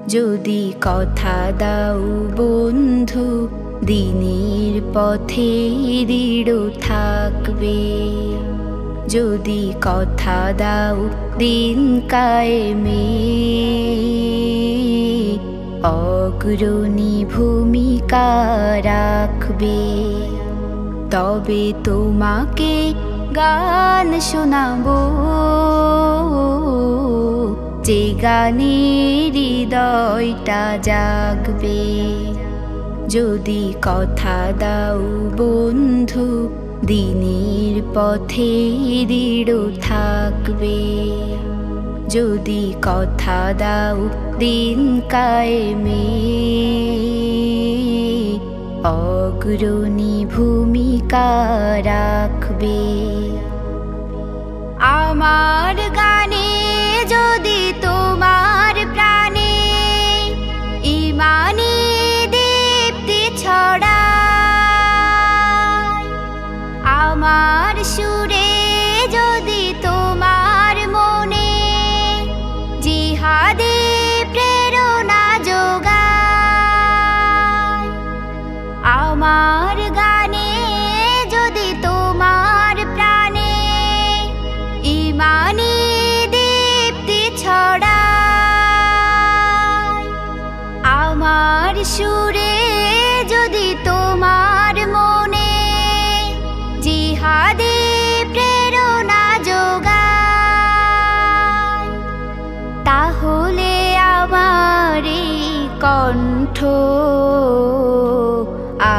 যদি কথা দাও বন্ধু দিনের পথে দৃঢ় থাকবে, যদি কথা দাও দিন কায়েমে অগ্রণী ভূমিকা রাখবে, তবে তোমাকে গান শোনাবো যে গানে হৃদয়টা জাগবে। যদি কথা দাও বন্ধু দিনের পথে দৃঢ় থাকবে, যদি কথা দাও দিন কায়েমে অগ্রণী ভূমিকা রাখবে। আমার গানে যদি তোমার প্রাণে ঈমানী দীপ্তি ছড়ায়, আমার সুরে যদি তোমার মনে জিহাদি প্রেরণা যোগায়, আমার গানে যদি তোমার প্রাণে ঈমানী দীপ্তি ছড়ায়, আমার সুরে যদি তোমার মনে জিহাদি প্রেরণা যোগায়, তাহলে আমার এই কণ্ঠ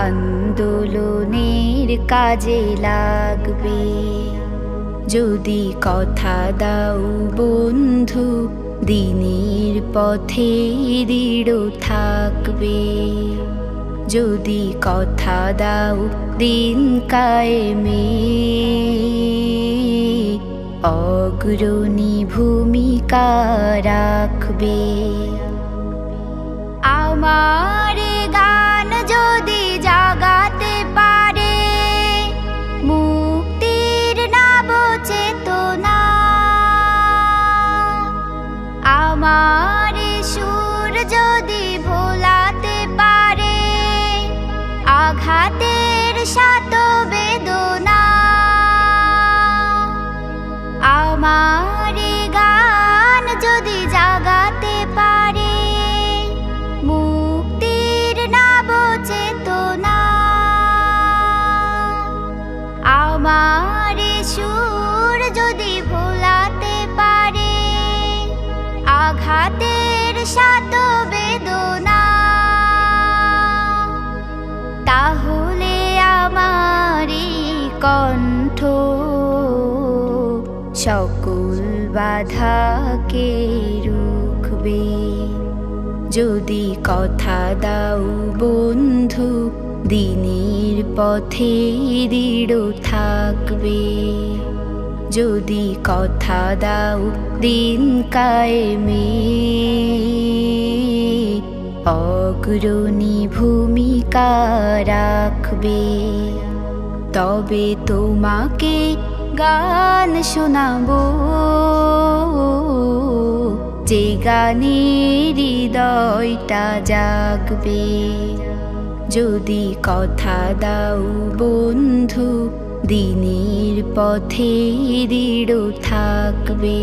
আন্দোলনের কাজে লাগবে। যদি কথা দাও বন্ধু দিনের পথে দৃঢ় থাকবে, যদি কথা দাও দিন কায়েমে অগ্রণী ভূমিকা রাখবে। আমার গান যদি জাগাতে পারে মুক্তির নব চেতনা, আমার সুর যদি ভোলাতে পারে আঘাতের শত বেদনা, আমার গান যদি জাগাতে পারে মুক্তির নব চেতনা, আমার সুর যদি ভোলাতে পারে আঘাতের শত বেদনা, তাহলে আমার কণ্ঠ সকল বাধাকে রুখবে। যদি কথা দাও বন্ধু দিনের পথে দৃঢ় থাকবে, যদি কথা দাও দিন কায়েমে অগ্রণী ভূমিকা রাখবে, তবে তোমাকে গান শোনাবো যে গানে হৃদয়টা জাগবে। যদি কথা দাও বন্ধু দিনের পথে দৃঢ় থাকবে,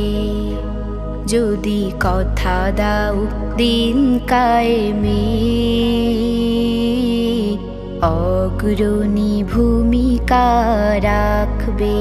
যদি কথা দাও দিন কায়েমে অগ্রণী ভূমিকা রাখবে।